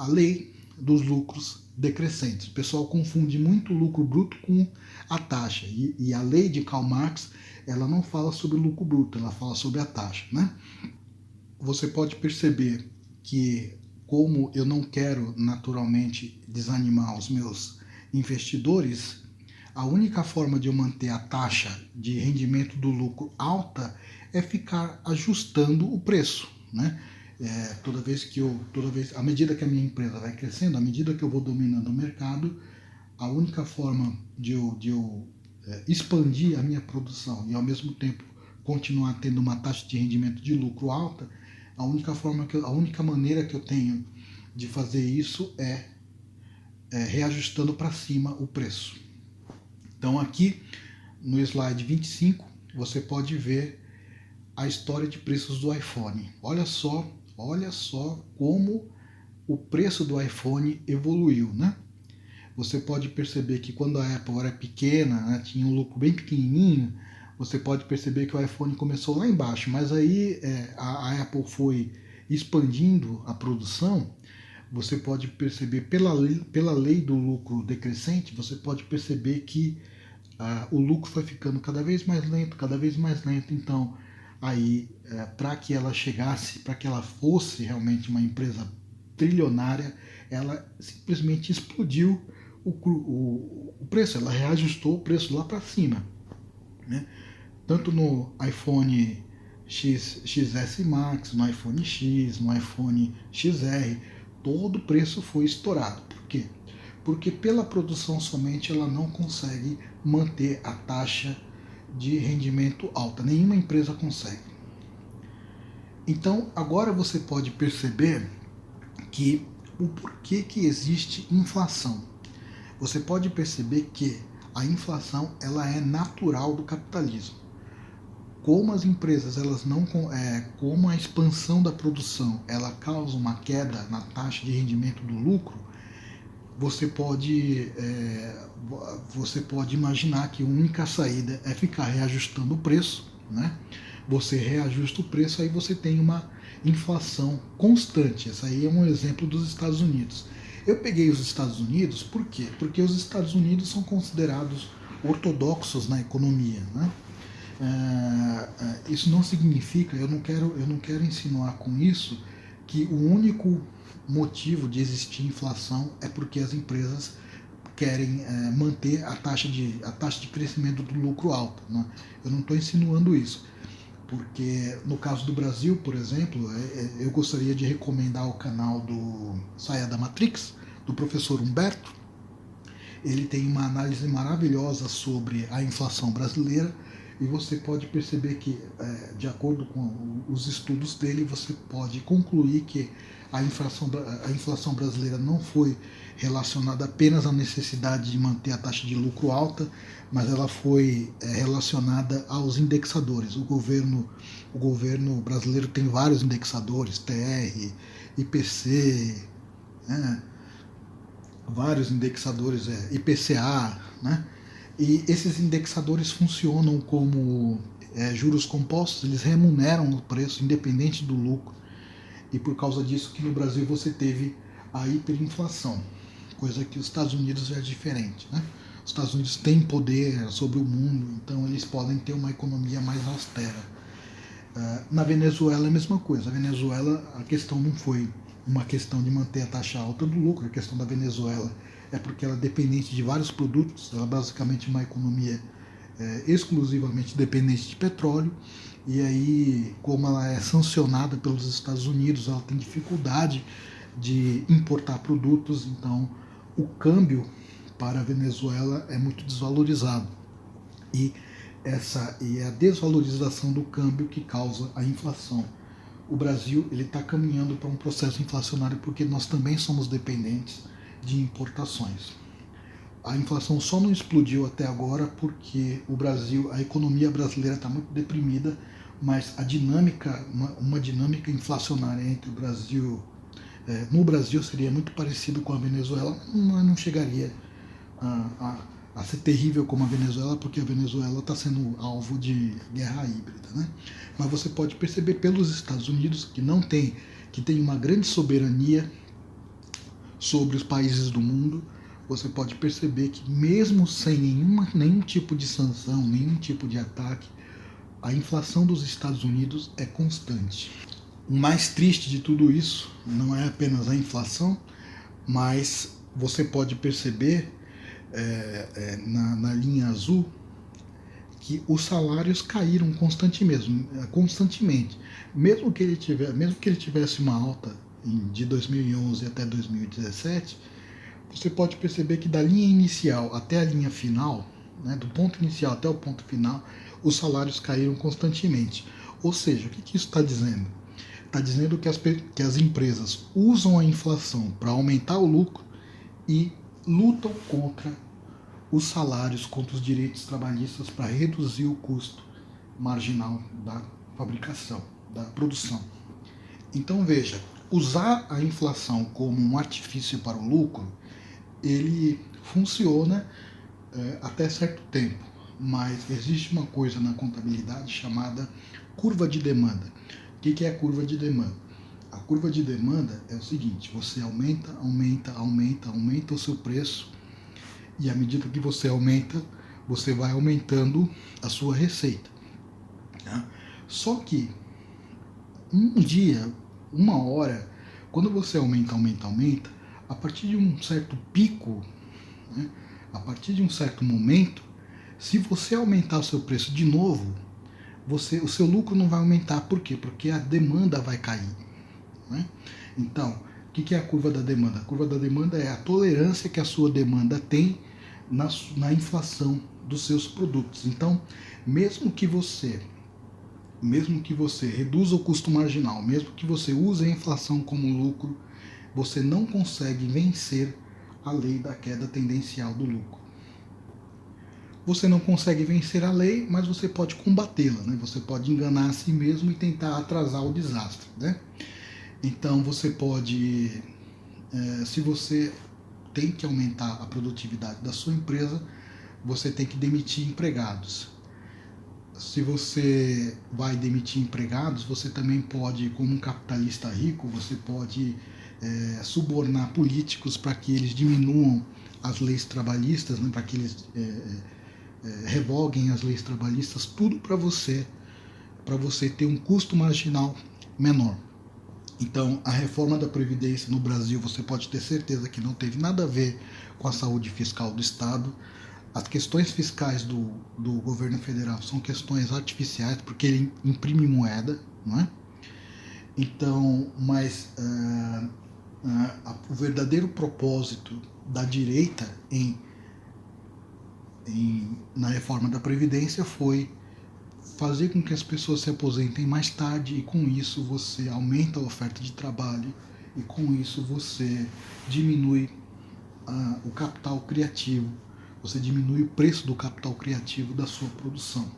lei dos lucros decrescentes. O pessoal confunde muito o lucro bruto com a taxa. E a lei de Karl Marx, ela não fala sobre o lucro bruto, ela fala sobre a taxa, né? Você pode perceber que, como eu não quero naturalmente desanimar os meus investidores, a única forma de eu manter a taxa de rendimento do lucro alta é ficar ajustando o preço, né? À medida que a minha empresa vai crescendo, à medida que eu vou dominando o mercado, a única forma de eu expandir a minha produção e ao mesmo tempo continuar tendo uma taxa de rendimento de lucro alta, a única maneira que eu tenho de fazer isso é reajustando para cima o preço. Então aqui no slide 25 você pode ver a história de preços do iPhone. Olha só como o preço do iPhone evoluiu, né? Você pode perceber que quando a Apple era pequena, né, tinha um lucro bem pequenininho, você pode perceber que o iPhone começou lá embaixo, mas aí a Apple foi expandindo a produção. Você pode perceber pela lei do lucro decrescente, você pode perceber que o lucro foi ficando cada vez mais lento, cada vez mais lento. Então, aí, para que ela chegasse, para que ela fosse realmente uma empresa trilionária, ela simplesmente explodiu o preço, ela reajustou o preço lá para cima, né? Tanto no iPhone XS Max, no iPhone X, no iPhone XR, todo o preço foi estourado. Por quê? Porque pela produção somente ela não consegue manter a taxa de rendimento alta. Nenhuma empresa consegue. Então, agora você pode perceber que o porquê que existe inflação. Você pode perceber que a inflação ela é natural do capitalismo. Como as empresas como a expansão da produção ela causa uma queda na taxa de rendimento do lucro, você pode imaginar que a única saída é ficar reajustando o preço, né? Você reajusta o preço, aí você tem uma inflação constante. Esse aí é um exemplo dos Estados Unidos. Eu peguei os Estados Unidos, por quê? Porque os Estados Unidos são considerados ortodoxos na economia, né? Isso não significa, eu não quero insinuar com isso que o único motivo de existir inflação é porque as empresas querem manter a taxa de crescimento do lucro alta, né? Eu não estou insinuando isso, porque no caso do Brasil, por exemplo, eu gostaria de recomendar o canal do Saia da Matrix, do professor Humberto. Ele tem uma análise maravilhosa sobre a inflação brasileira, e você pode perceber que, de acordo com os estudos dele, você pode concluir que a inflação brasileira não foi relacionada apenas à necessidade de manter a taxa de lucro alta, mas ela foi relacionada aos indexadores. O governo brasileiro tem vários indexadores, TR, IPC, vários indexadores, IPCA, né? E esses indexadores funcionam como juros compostos, eles remuneram o preço independente do lucro. E por causa disso que no Brasil você teve a hiperinflação, coisa que os Estados Unidos é diferente, né? Os Estados Unidos têm poder sobre o mundo, então eles podem ter uma economia mais austera. Na Venezuela é a mesma coisa. A Venezuela, a questão não foi uma questão de manter a taxa alta do lucro, a questão da Venezuela é porque ela é dependente de vários produtos, ela é basicamente uma economia exclusivamente dependente de petróleo, e aí, como ela é sancionada pelos Estados Unidos, ela tem dificuldade de importar produtos, então o câmbio para a Venezuela é muito desvalorizado. E é a desvalorização do câmbio que causa a inflação. O Brasil está caminhando para um processo inflacionário porque nós também somos dependentes de importações. A inflação só não explodiu até agora porque o Brasil, a economia brasileira está muito deprimida, mas a dinâmica, uma dinâmica inflacionária entre o Brasil, no Brasil seria muito parecido com a Venezuela, mas não chegaria a ser terrível como a Venezuela, porque a Venezuela está sendo alvo de guerra híbrida, né? Mas você pode perceber pelos Estados Unidos que tem uma grande soberania sobre os países do mundo. Você pode perceber que mesmo sem nenhum tipo de sanção, nenhum tipo de ataque, a inflação dos Estados Unidos é constante. O mais triste de tudo isso não é apenas a inflação, mas você pode perceber na linha azul que os salários caíram constantemente. Mesmo que ele tivesse uma alta de 2011 até 2017, você pode perceber que da linha inicial até a linha final, né, do ponto inicial até o ponto final, os salários caíram constantemente. Ou seja, o que isso está dizendo? Está dizendo que as empresas usam a inflação para aumentar o lucro e lutam contra os salários, contra os direitos trabalhistas para reduzir o custo marginal da fabricação, da produção. Então veja, usar a inflação como um artifício para o lucro, ele funciona até certo tempo, mas existe uma coisa na contabilidade chamada curva de demanda. O que é a curva de demanda? A curva de demanda é o seguinte: você aumenta o seu preço, e à medida que você aumenta, você vai aumentando a sua receita. Tá? Só que um dia, uma hora, quando você aumenta, a partir de um certo pico, né, a partir de um certo momento, se você aumentar o seu preço de novo, o seu lucro não vai aumentar. Por quê? Porque a demanda vai cair. Né? Então, o que é a curva da demanda? A curva da demanda é a tolerância que a sua demanda tem na inflação dos seus produtos. Então, mesmo que você reduza o custo marginal, mesmo que você use a inflação como lucro, você não consegue vencer a lei da queda tendencial do lucro. Você não consegue vencer a lei, mas você pode combatê-la, né? Você pode enganar a si mesmo e tentar atrasar o desastre, né? Então você pode, se você tem que aumentar a produtividade da sua empresa, você tem que demitir empregados. Se você vai demitir empregados, você também pode, como um capitalista rico, você pode subornar políticos para que eles diminuam as leis trabalhistas, né, para que eles revoguem as leis trabalhistas, tudo para você ter um custo marginal menor. Então, a reforma da Previdência no Brasil, você pode ter certeza que não teve nada a ver com a saúde fiscal do Estado. As questões fiscais do governo federal são questões artificiais, porque ele imprime moeda, não é? Então, mas o verdadeiro propósito da direita na reforma da Previdência foi fazer com que as pessoas se aposentem mais tarde, e com isso você aumenta a oferta de trabalho, e com isso você diminui o capital criativo, você diminui o preço do capital criativo da sua produção.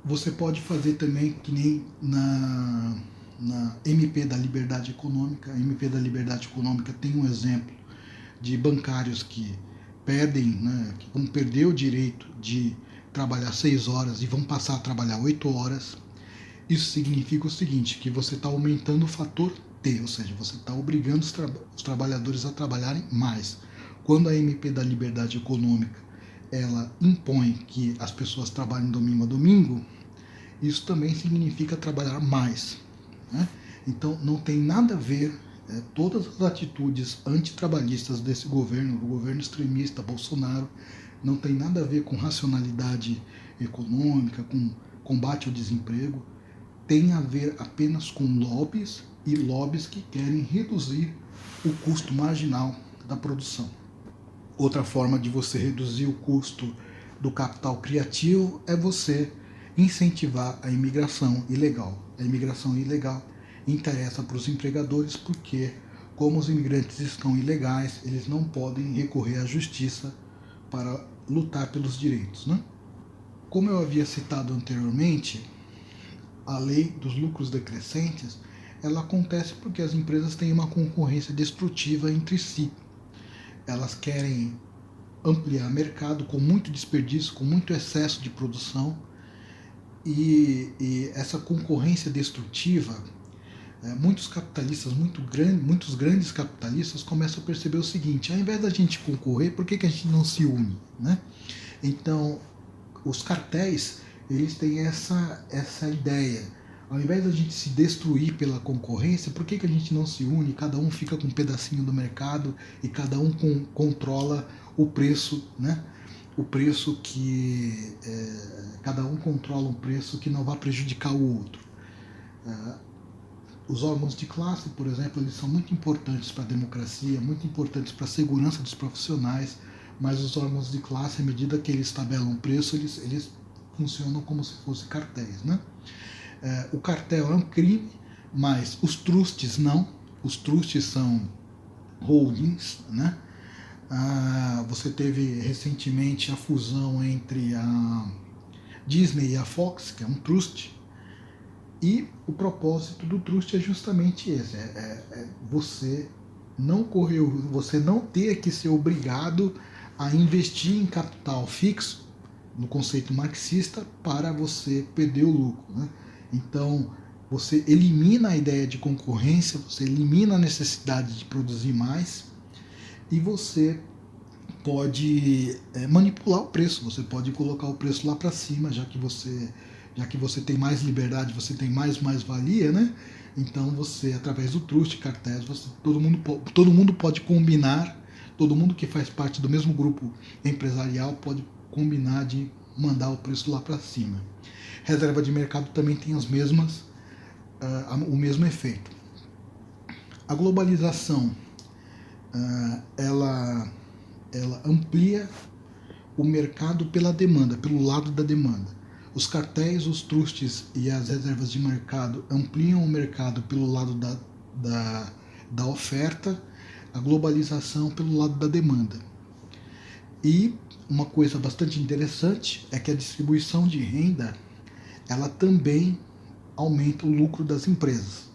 Você pode fazer também que nem na MP da Liberdade Econômica. A MP da Liberdade Econômica tem um exemplo de bancários que perdem, né, que vão perder o direito de trabalhar 6 horas e vão passar a trabalhar 8 horas. Isso significa o seguinte, que você está aumentando o fator T, ou seja, você está obrigando os trabalhadores a trabalharem mais. Quando a MP da Liberdade Econômica ela impõe que as pessoas trabalhem domingo a domingo, isso também significa trabalhar mais. Né? Então não tem nada a ver, todas as atitudes antitrabalhistas desse governo, do governo extremista Bolsonaro, não tem nada a ver com racionalidade econômica, com combate ao desemprego, tem a ver apenas com lobbies, e lobbies que querem reduzir o custo marginal da produção. Outra forma de você reduzir o custo do capital criativo é você incentivar a imigração ilegal. A imigração ilegal interessa para os empregadores porque como os imigrantes estão ilegais, eles não podem recorrer à justiça para lutar pelos direitos, né? Como eu havia citado anteriormente, a lei dos lucros decrescentes, ela acontece porque as empresas têm uma concorrência destrutiva entre si. Elas querem ampliar mercado com muito desperdício, com muito excesso de produção, e essa concorrência destrutiva, muitos capitalistas, muitos grandes capitalistas começam a perceber o seguinte: ao invés da gente concorrer, por que a gente não se une, né? Então, os cartéis, eles têm essa ideia. Ao invés da gente se destruir pela concorrência, por que a gente não se une? Cada um fica com um pedacinho do mercado e cada um controla o preço, né? O preço que... cada um controla um preço que não vai prejudicar o outro. Os órgãos de classe, por exemplo, eles são muito importantes para a democracia, muito importantes para a segurança dos profissionais, mas os órgãos de classe, à medida que eles tabelam o preço, eles funcionam como se fossem cartéis, né? O cartel é um crime, mas os trusts não. Os trusts são holdings, né? Você teve recentemente a fusão entre a Disney e a Fox, que é um trust, e o propósito do trust é justamente esse: você não ter que ser obrigado a investir em capital fixo, no conceito marxista, para você perder o lucro, né? Então, você elimina a ideia de concorrência, você elimina a necessidade de produzir mais, e você pode manipular o preço, você pode colocar o preço lá para cima, já que você tem mais liberdade, você tem mais mais-valia, né? Então você, através do trust, cartéis, todo mundo pode combinar, todo mundo que faz parte do mesmo grupo empresarial pode combinar de mandar o preço lá para cima. Reserva de mercado também tem o mesmo efeito. A globalização, ela amplia o mercado pela demanda, pelo lado da demanda. Os cartéis, os trusts e as reservas de mercado ampliam o mercado pelo lado da oferta, a globalização pelo lado da demanda. E uma coisa bastante interessante é que a distribuição de renda, ela também aumenta o lucro das empresas.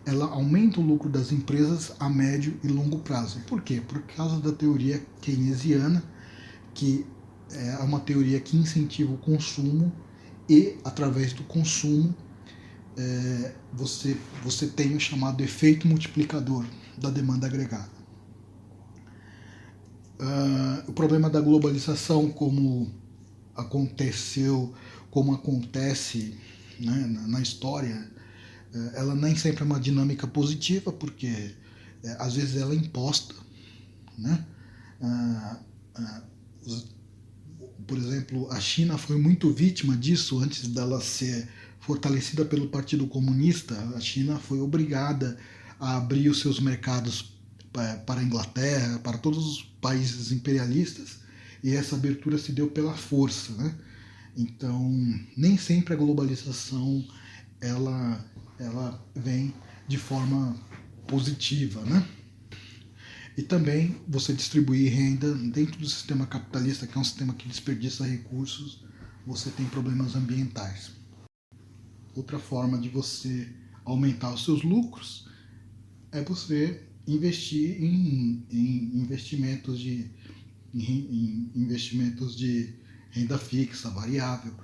Ela aumenta o lucro das empresas a médio e longo prazo. Por quê? Por causa da teoria keynesiana, que é uma teoria que incentiva o consumo, e através do consumo você tem o chamado efeito multiplicador da demanda agregada. O problema da globalização, como acontece, né, na história, ela nem sempre é uma dinâmica positiva, porque às vezes ela é imposta, né? Por exemplo, a China foi muito vítima disso. Antes dela ser fortalecida pelo Partido Comunista, a China foi obrigada a abrir os seus mercados para a Inglaterra, para todos os países imperialistas, e essa abertura se deu pela força, né? Então, nem sempre a globalização ela vem de forma positiva, né? E também você distribuir renda dentro do sistema capitalista, que é um sistema que desperdiça recursos, você tem problemas ambientais. Outra forma de você aumentar os seus lucros é você investir em investimentos de renda fixa, variável,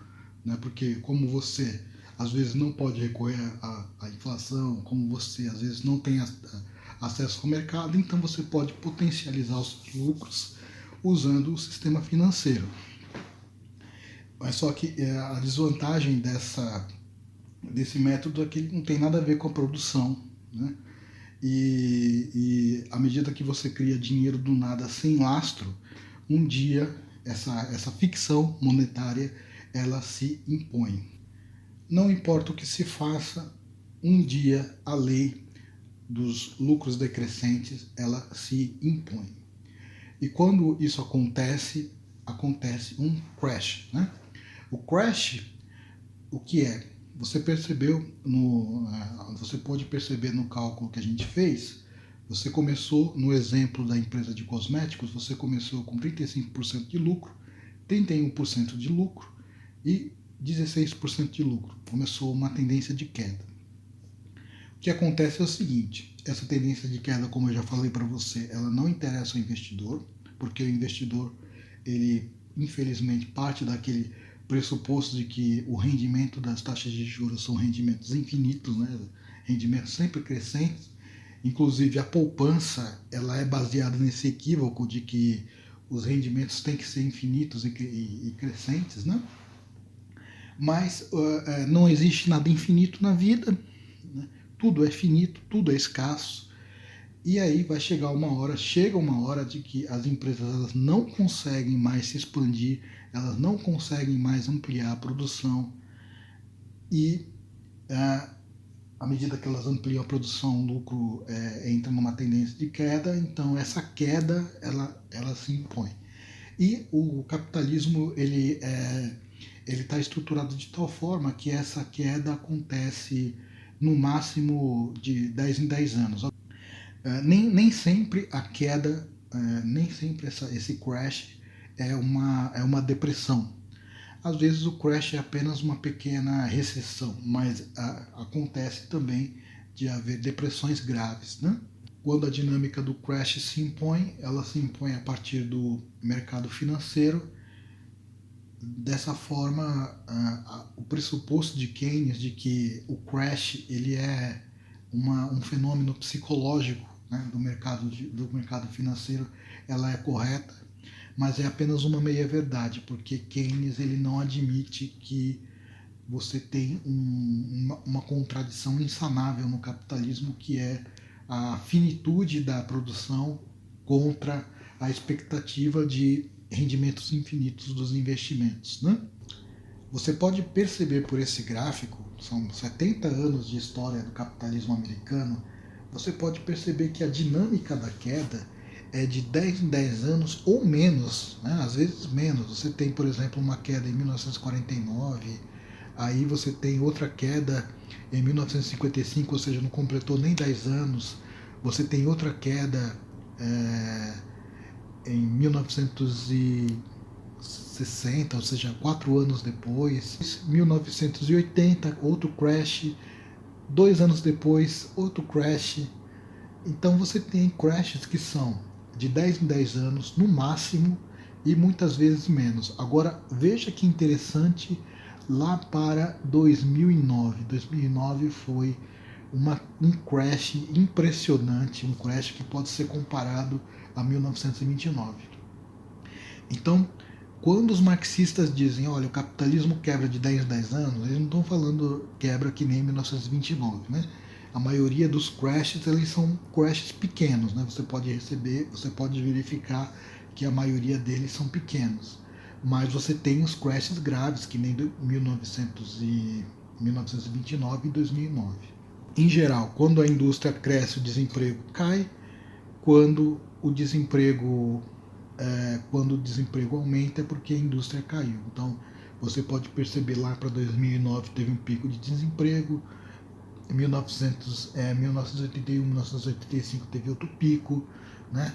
né? Porque como você às vezes não pode recorrer à inflação, como você às vezes não tem acesso ao mercado, então você pode potencializar os seus lucros usando o sistema financeiro. Mas só que a desvantagem desse método é que ele não tem nada a ver com a produção, né? E à medida que você cria dinheiro do nada sem lastro, um dia essa ficção monetária ela se impõe. Não importa o que se faça, um dia a lei dos lucros decrescentes ela se impõe. E quando isso acontece um crash, né? O crash, o que é? Você pode perceber no cálculo que a gente fez, Você começou, no exemplo da empresa de cosméticos, você começou com 35% de lucro, 31% de lucro e 16% de lucro. Começou uma tendência de queda. O que acontece é o seguinte, essa tendência de queda, como eu já falei para você, ela não interessa ao investidor, porque o investidor, ele infelizmente parte daquele pressuposto de que o rendimento das taxas de juros são rendimentos infinitos, né? Rendimentos sempre crescentes. Inclusive a poupança, ela é baseada nesse equívoco de que os rendimentos têm que ser infinitos e crescentes, né? Mas não existe nada infinito na vida, né? Tudo é finito, tudo é escasso. E aí vai chegar chega uma hora de que as empresas elas não conseguem mais se expandir, elas não conseguem mais ampliar a produção e à medida que elas ampliam a produção, o lucro entra numa tendência de queda, então essa queda ela se impõe. E o capitalismo ele está estruturado de tal forma que essa queda acontece no máximo de 10 em 10 anos. Nem sempre a queda, nem sempre esse crash é uma depressão. Às vezes o crash é apenas uma pequena recessão, mas acontece também de haver depressões graves, né? Quando a dinâmica do crash se impõe, ela se impõe a partir do mercado financeiro. Dessa forma, o pressuposto de Keynes de que o crash ele é um fenômeno psicológico, né, do mercado financeiro, ela é correta, mas é apenas uma meia-verdade, porque Keynes ele não admite que você tem uma contradição insanável no capitalismo, que é a finitude da produção contra a expectativa de rendimentos infinitos dos investimentos, né? Você pode perceber por esse gráfico, são 70 anos de história do capitalismo americano, você pode perceber que a dinâmica da queda é de 10 em 10 anos ou menos, né? Às vezes menos. Você tem, por exemplo, uma queda em 1949, aí você tem outra queda em 1955, ou seja, não completou nem 10 anos. Você tem outra queda em 1960, ou seja, 4 anos depois. 1980, outro crash. 2 anos depois, outro crash. Então você tem crashes que são de 10 em 10 anos, no máximo, e muitas vezes menos. Agora, veja que interessante, lá para 2009. 2009 foi um crash impressionante, um crash que pode ser comparado a 1929. Então, quando os marxistas dizem, olha, o capitalismo quebra de 10 em 10 anos, eles não estão falando quebra que nem em 1929, né? A maioria dos crashes, eles são crashes pequenos, né? Você pode verificar que a maioria deles são pequenos. Mas você tem os crashes graves, que nem de 1929 e 2009. Em geral, quando a indústria cresce, o desemprego cai. Quando o desemprego aumenta é porque a indústria caiu. Então, você pode perceber lá para 2009 teve um pico de desemprego, em 1981, 1985 teve outro pico, né?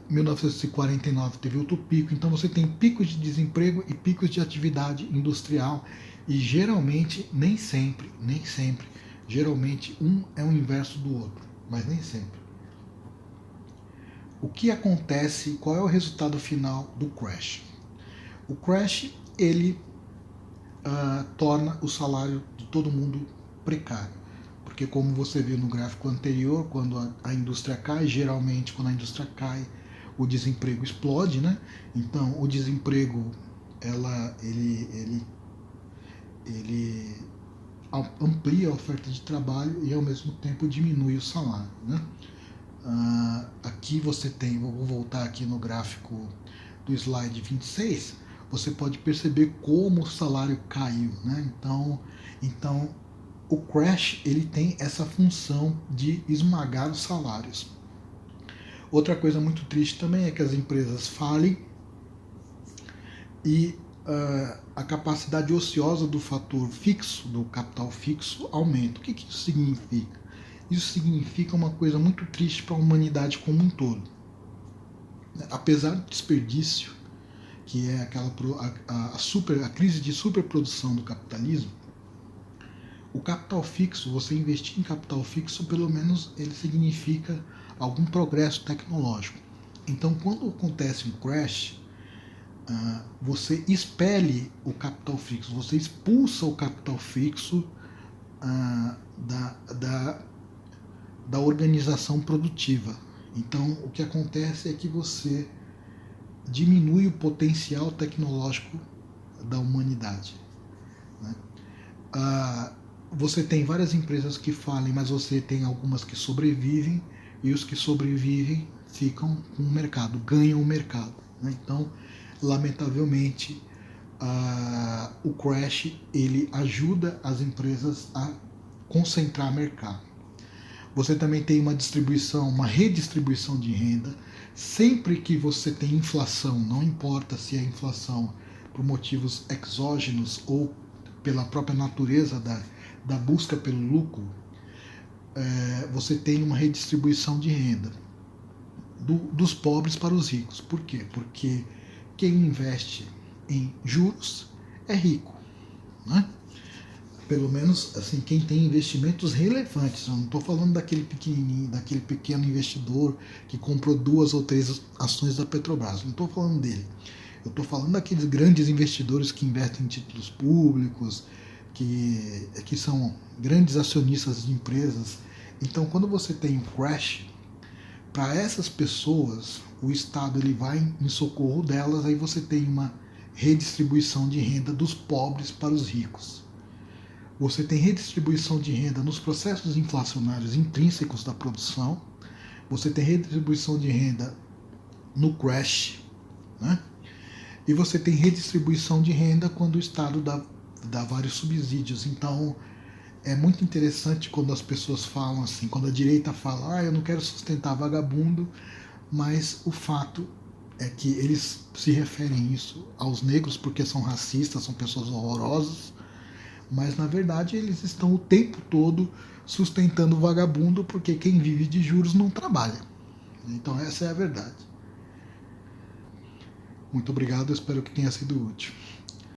1949 teve outro pico. Então você tem picos de desemprego e picos de atividade industrial, e geralmente, nem sempre, geralmente um é o inverso do outro, mas nem sempre. O que acontece, qual é o resultado final do crash? O crash, ele torna o salário de todo mundo precário, porque como você viu no gráfico anterior, quando a indústria cai, geralmente quando a indústria cai, o desemprego explode, né? Então o desemprego ele amplia a oferta de trabalho e ao mesmo tempo diminui o salário, né? Aqui você tem, vou voltar aqui no gráfico do slide 26, você pode perceber como o salário caiu, né? Então o crash ele tem essa função de esmagar os salários. Outra coisa muito triste também é que as empresas falem e a capacidade ociosa do fator fixo, do capital fixo, aumenta. O que isso significa? isso significa uma coisa muito triste para a humanidade como um todo. Apesar do desperdício, que é a crise de superprodução do capitalismo, o capital fixo, você investir em capital fixo, pelo menos ele significa algum progresso tecnológico. Então, quando acontece um crash, você expele o capital fixo, você expulsa o capital fixo da organização produtiva. Então, o que acontece é que você diminui o potencial tecnológico da humanidade. Né? Você tem várias empresas que falem, mas você tem algumas que sobrevivem, e os que sobrevivem ficam com o mercado, ganham o mercado. Né? Então, lamentavelmente, o crash ele ajuda as empresas a concentrar mercado. Você também tem uma redistribuição de renda. Sempre que você tem inflação, não importa se é inflação por motivos exógenos ou pela própria natureza da busca pelo lucro, você tem uma redistribuição de renda dos pobres para os ricos. Por quê? Porque quem investe em juros é rico, né? Pelo menos assim, quem tem investimentos relevantes. Eu não estou falando daquele pequenininho, daquele pequeno investidor que comprou 2 ou 3 ações da Petrobras. Não estou falando dele. Eu estou falando daqueles grandes investidores que investem em títulos públicos, que são grandes acionistas de empresas. Então, quando você tem um crash, para essas pessoas, o Estado ele vai em socorro delas, aí você tem uma redistribuição de renda dos pobres para os ricos. Você tem redistribuição de renda nos processos inflacionários intrínsecos da produção, você tem redistribuição de renda no crash, né? E você tem redistribuição de renda quando o Estado dá vários subsídios. Então, é muito interessante quando as pessoas falam assim, quando a direita fala, eu não quero sustentar vagabundo, mas o fato é que eles se referem isso aos negros porque são racistas, são pessoas horrorosas, mas na verdade eles estão o tempo todo sustentando o vagabundo porque quem vive de juros não trabalha. Então essa é a verdade. Muito obrigado, espero que tenha sido útil.